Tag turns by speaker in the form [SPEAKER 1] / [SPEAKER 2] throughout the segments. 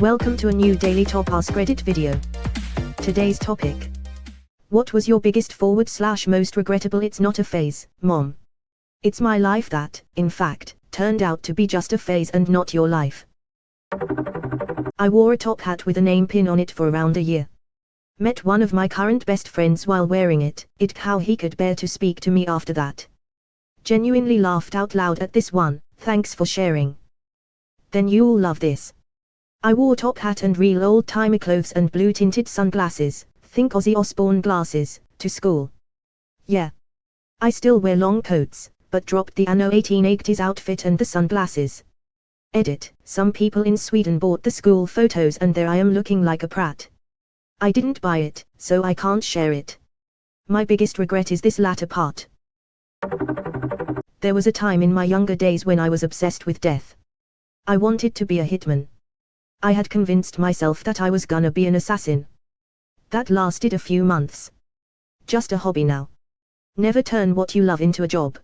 [SPEAKER 1] Welcome to a new daily top Askreddit video. Today's topic. What was your biggest / most regrettable? It's not a phase, Mom. It's my life that, in fact, turned out to be just a phase and not your life. I wore a top hat with a name pin on it for around a year. Met one of my current best friends while wearing it, how he could bear to speak to me after that. Genuinely laughed out loud at this one, thanks for sharing. Then you'll love this. I wore top hat and real old-timer clothes and blue-tinted sunglasses, think Ozzy Osbourne glasses, to school. Yeah. I still wear long coats, but dropped the anno 1880s outfit and the sunglasses. Edit, some people in Sweden bought the school photos and there I am looking like a prat. I didn't buy it, so I can't share it. My biggest regret is this latter part. There was a time in my younger days when I was obsessed with death. I wanted to be a hitman. I had convinced myself that I was gonna be an assassin. That lasted a few months. Just a hobby now. Never turn what you love into a job.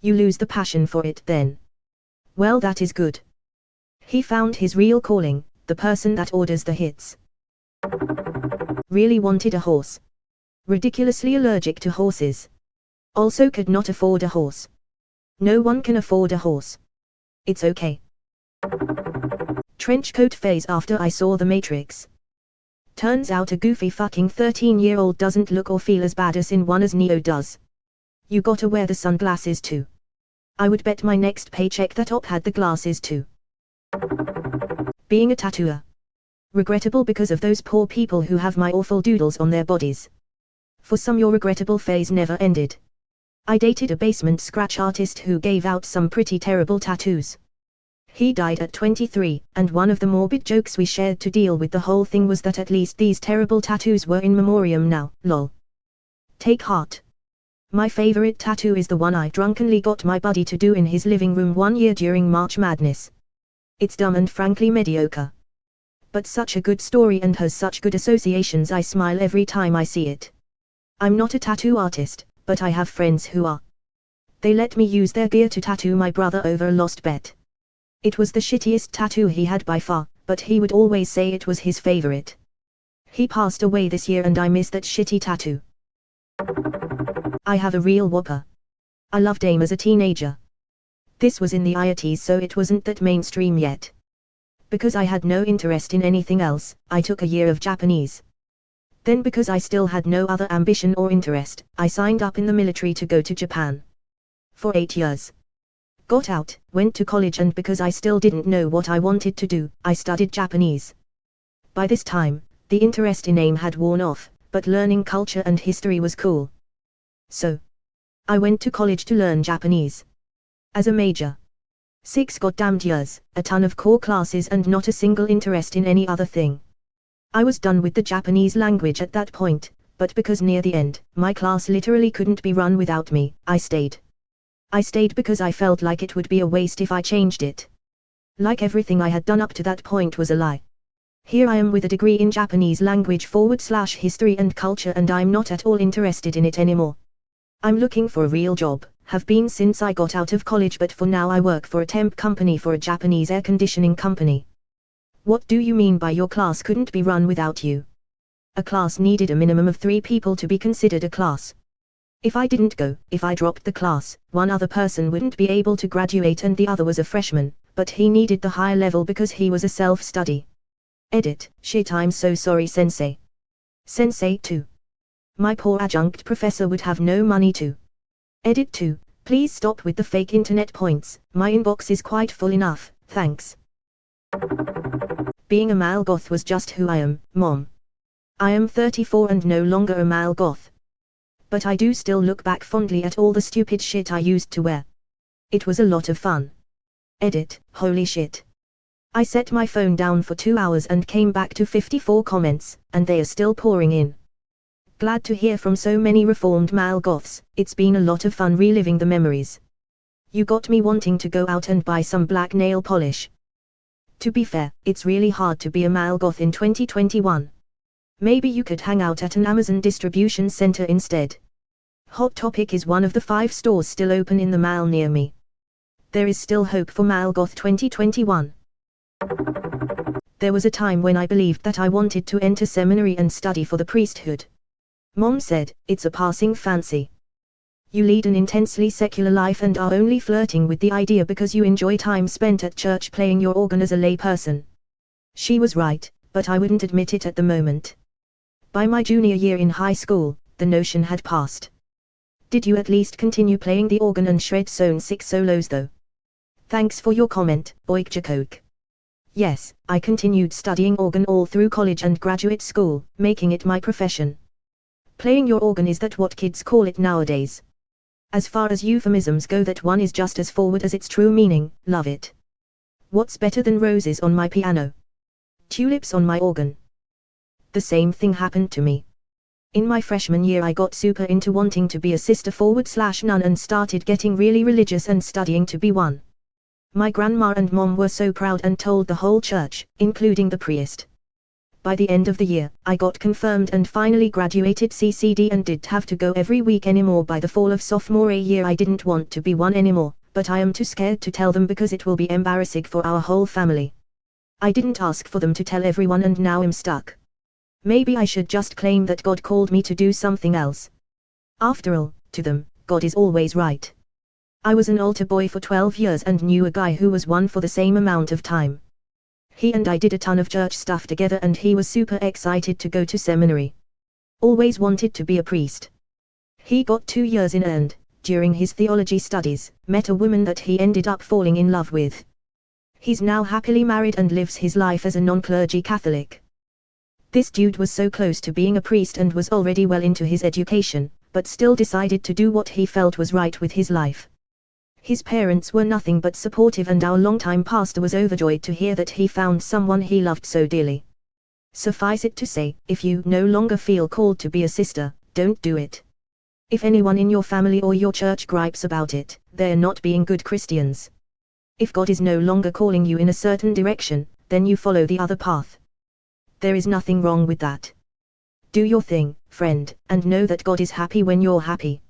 [SPEAKER 1] You lose the passion for it then. Well, that is good. He found his real calling, the person that orders the hits. Really wanted a horse. Ridiculously allergic to horses. Also could not afford a horse. No one can afford a horse. It's okay. Trenchcoat phase after I saw The Matrix. Turns out a goofy fucking 13-year-old doesn't look or feel as badass in one as Neo does. You gotta wear the sunglasses too. I would bet my next paycheck that Op had the glasses too. Being a tattooer. Regrettable because of those poor people who have my awful doodles on their bodies. For some your regrettable phase never ended. I dated a basement scratch artist who gave out some pretty terrible tattoos. He died at 23, and one of the morbid jokes we shared to deal with the whole thing was that at least these terrible tattoos were in memoriam now, lol. Take heart. My favorite tattoo is the one I drunkenly got my buddy to do in his living room one year during March Madness. It's dumb and frankly mediocre. But such a good story and has such good associations, I smile every time I see it. I'm not a tattoo artist, but I have friends who are. They let me use their gear to tattoo my brother over a lost bet. It was the shittiest tattoo he had by far, but he would always say it was his favorite. He passed away this year and I miss that shitty tattoo. I have a real whopper. I loved AIM as a teenager. This was in the IITs, so it wasn't that mainstream yet. Because I had no interest in anything else, I took a year of Japanese. Then because I still had no other ambition or interest, I signed up in the military to go to Japan. For 8 years. Got out, went to college, and because I still didn't know what I wanted to do, I studied Japanese. By this time, the interest in AIM had worn off, but learning culture and history was cool. So, I went to college to learn Japanese. As a major. 6 goddamned years, a ton of core classes and not a single interest in any other thing. I was done with the Japanese language at that point, but because near the end, my class literally couldn't be run without me, I stayed. I stayed because I felt like it would be a waste if I changed it. Like everything I had done up to that point was a lie. Here I am with a degree in Japanese language / history and culture, and I'm not at all interested in it anymore. I'm looking for a real job, have been since I got out of college, but for now I work for a temp company for a Japanese air conditioning company. What do you mean by your class couldn't be run without you? A class needed a minimum of 3 people to be considered a class. If I didn't go, if I dropped the class, one other person wouldn't be able to graduate and the other was a freshman, but he needed the higher level because he was a self-study. Edit, shit, I'm so sorry sensei. Sensei 2. My poor adjunct professor would have no money to. Edit 2, please stop with the fake internet points, my inbox is quite full enough, thanks. Being a Malgoth was just who I am, Mom. I am 34 and no longer a Malgoth. But I do still look back fondly at all the stupid shit I used to wear. It was a lot of fun. Edit, holy shit. I set my phone down for 2 hours and came back to 54 comments, and they are still pouring in. Glad to hear from so many reformed Malgoths, it's been a lot of fun reliving the memories. You got me wanting to go out and buy some black nail polish. To be fair, it's really hard to be a Malgoth in 2021. Maybe you could hang out at an Amazon distribution center instead. Hot Topic is one of the 5 stores still open in the mall near me. There is still hope for Malgoth 2021. There was a time when I believed that I wanted to enter seminary and study for the priesthood. Mom said, "It's a passing fancy. You lead an intensely secular life and are only flirting with the idea because you enjoy time spent at church playing your organ as a lay person." She was right, but I wouldn't admit it at the moment. By my junior year in high school, the notion had passed. Did you at least continue playing the organ and shred Zone 6 solos though? Thanks for your comment, Oikjakoke. Yes, I continued studying organ all through college and graduate school, making it my profession. Playing your organ is that what kids call it nowadays. As far as euphemisms go, that one is just as forward as its true meaning. Love it. What's better than roses on my piano? Tulips on my organ. The same thing happened to me. In my freshman year I got super into wanting to be a sister/nun and started getting really religious and studying to be one. My grandma and mom were so proud and told the whole church, including the priest. By the end of the year, I got confirmed and finally graduated CCD and didn't have to go every week anymore. By the fall of sophomore year I didn't want to be one anymore, but I am too scared to tell them because it will be embarrassing for our whole family. I didn't ask for them to tell everyone and now I'm stuck. Maybe I should just claim that God called me to do something else. After all, to them, God is always right. I was an altar boy for 12 years and knew a guy who was one for the same amount of time. He and I did a ton of church stuff together and he was super excited to go to seminary. Always wanted to be a priest. He got 2 years in and, during his theology studies, met a woman that he ended up falling in love with. He's now happily married and lives his life as a non-clergy Catholic. This dude was so close to being a priest and was already well into his education, but still decided to do what he felt was right with his life. His parents were nothing but supportive and our longtime pastor was overjoyed to hear that he found someone he loved so dearly. Suffice it to say, if you no longer feel called to be a sister, don't do it. If anyone in your family or your church gripes about it, they're not being good Christians. If God is no longer calling you in a certain direction, then you follow the other path. There is nothing wrong with that. Do your thing, friend, and know that God is happy when you're happy.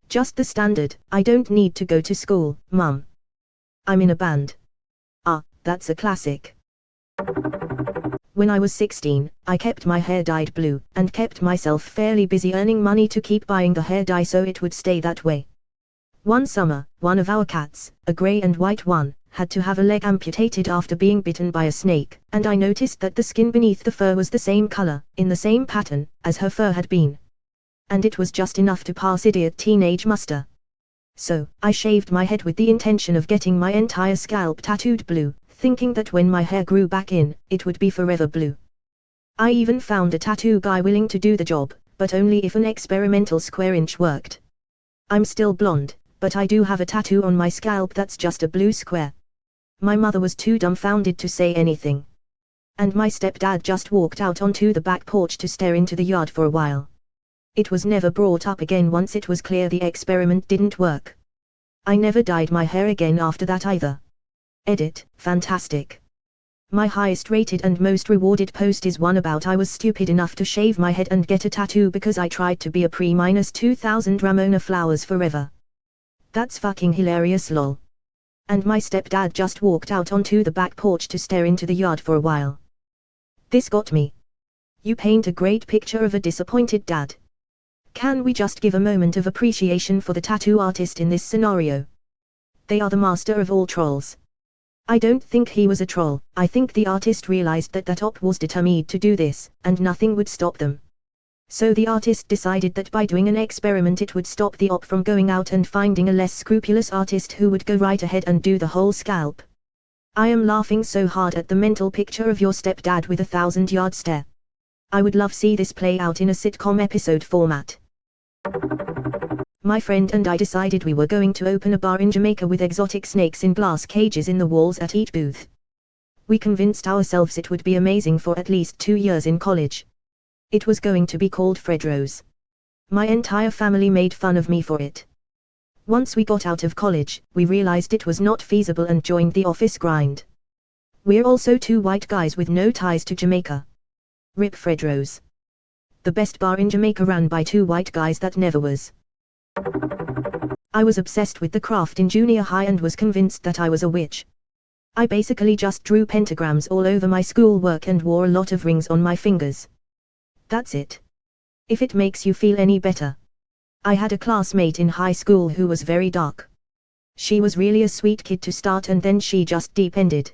[SPEAKER 1] Just the standard, "I don't need to go to school, Mum. I'm in a band." Ah, that's a classic. When I was 16, I kept my hair dyed blue, and kept myself fairly busy earning money to keep buying the hair dye so it would stay that way. One summer, one of our cats, a grey and white one, had to have a leg amputated after being bitten by a snake, and I noticed that the skin beneath the fur was the same color, in the same pattern, as her fur had been. And it was just enough to pass idiot teenage muster. So, I shaved my head with the intention of getting my entire scalp tattooed blue, thinking that when my hair grew back in, it would be forever blue. I even found a tattoo guy willing to do the job, but only if an experimental square inch worked. I'm still blonde, but I do have a tattoo on my scalp that's just a blue square. My mother was too dumbfounded to say anything. And my stepdad just walked out onto the back porch to stare into the yard for a while. It was never brought up again once it was clear the experiment didn't work. I never dyed my hair again after that either. Edit, fantastic. My highest rated and most rewarded post is one about I was stupid enough to shave my head and get a tattoo because I tried to be a pre-2000 Ramona Flowers forever. That's fucking hilarious lol. And my stepdad just walked out onto the back porch to stare into the yard for a while. This got me. You paint a great picture of a disappointed dad. Can we just give a moment of appreciation for the tattoo artist in this scenario? They are the master of all trolls. I don't think he was a troll, I think the artist realized that op was determined to do this, and nothing would stop them. So the artist decided that by doing an experiment it would stop the op from going out and finding a less scrupulous artist who would go right ahead and do the whole scalp. I am laughing so hard at the mental picture of your stepdad with a 1,000-yard stare. I would love see this play out in a sitcom episode format. My friend and I decided we were going to open a bar in Jamaica with exotic snakes in glass cages in the walls at each booth. We convinced ourselves it would be amazing for at least 2 years in college. It was going to be called Fredros. My entire family made fun of me for it. Once we got out of college, we realized it was not feasible and joined the office grind. We're also 2 white guys with no ties to Jamaica. Rip Fredros. The best bar in Jamaica ran by 2 white guys that never was. I was obsessed with the craft in junior high and was convinced that I was a witch. I basically just drew pentagrams all over my schoolwork and wore a lot of rings on my fingers. That's it. If it makes you feel any better. I had a classmate in high school who was very dark. She was really a sweet kid to start, and then she just deep-ended.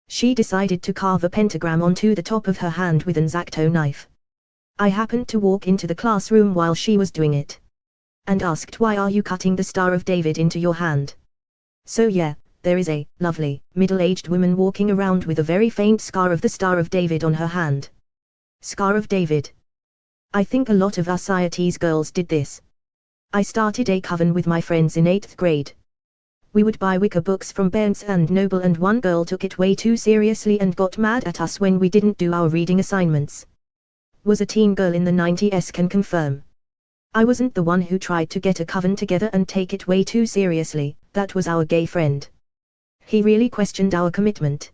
[SPEAKER 1] She decided to carve a pentagram onto the top of her hand with an X-Acto knife. I happened to walk into the classroom while she was doing it. And asked, why are you cutting the Star of David into your hand? So yeah, there is a lovely, middle-aged woman walking around with a very faint scar of the Star of David on her hand. Scar of David. I think a lot of us IIT's girls did this. I started a coven with my friends in 8th grade. We would buy Wicca books from Barnes and Noble, and one girl took it way too seriously and got mad at us when we didn't do our reading assignments. Was a teen girl in the 90s can confirm. I wasn't the one who tried to get a coven together and take it way too seriously, that was our gay friend. He really questioned our commitment.